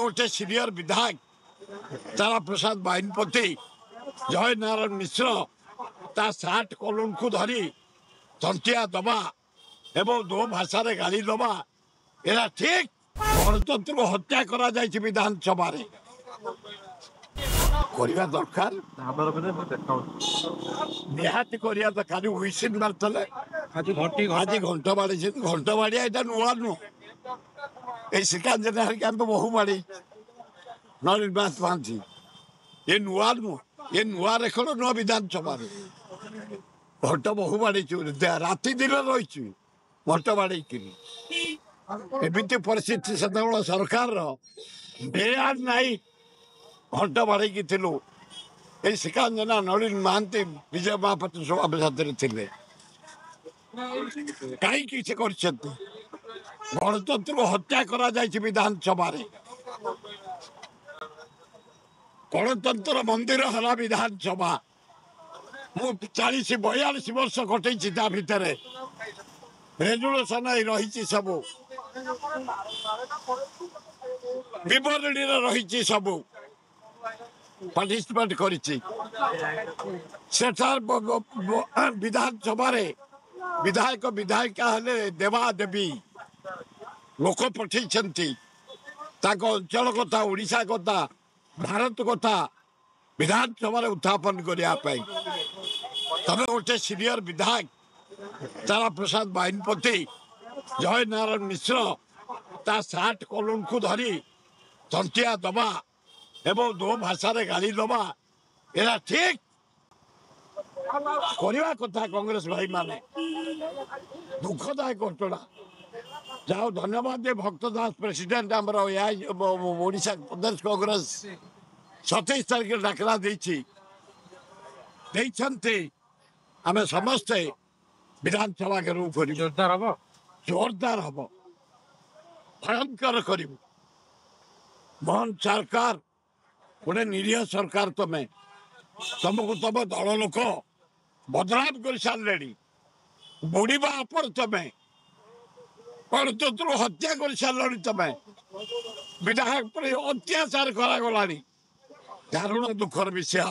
गोटे सीनियर विधायक तारा प्रसाद बाहिनपति जय नारायण मिश्र ता सार्ट कलम को धरी तंटिया दबा एवं दो भाषा गाली दबा एरा ठीक गणतंत्र को हत्या करा जायछि विधानसभा रे करवा दरकार निहाती करिया तो खाली हुइसिन मारतले आज घंटा बाड़ी घंटा बाड़िया एटा नुआ नु ए सिकांजन हरिका तो बहु बाड़ी नलिन बात मानछि ये नुआ नु ये नुआ रेकर्ड नुआ विधानसभा रे घंटा बहु बाड़ी राति दिन रही घंटा बाड़ी एमती परिस्थिति से सरकार बेआर नाई घंटा बाड़ी थिलु ए सिकांजना नलिन महांती विजय महापात्र सभापति थे कहीं किसी गणतंत्र को हत्या करा जायछि विधानसभा रे गणतंत्र मंदिर हला विधानसभा मु 40-42 वर्ष कटैछि ता भितर रेजुलेशन रही सब विवरणी रही सब पार्टिसिपेट करिछि विधानसभा रे विधायक विधायिका हेले देवा देवी लोक पठे अंचल कथा ओडिशा कथा भारत कथा विधानसभा उत्थापन करने तमें गोटे सीनियर विधायक तारा प्रसाद बाहिनपति जय नारायण मिश्र ता सार्ट कलम को धरी तंटिया दबा एवं दो भाषा गाली दबा एरा ठीक करवा कथा कांग्रेस भाई माने दुखदायक घटना जाओ धन्यवाद भक्त दास प्रेसिडेंट ओडिशा प्रदेश कांग्रेस 27 तारीख डाकरा आम समस्ते विधानसभा के रूप जोरदार हम भयंकर कर मोहन सरकार गोटे निरीह सरकार तुमको तुम दल लोक बदनाम कर सारे बुड़ीबा पर तुम गणतंत्र हत्या कर सारे तुम विधायक पर अत्याचार करागला दारुण दुखर विषय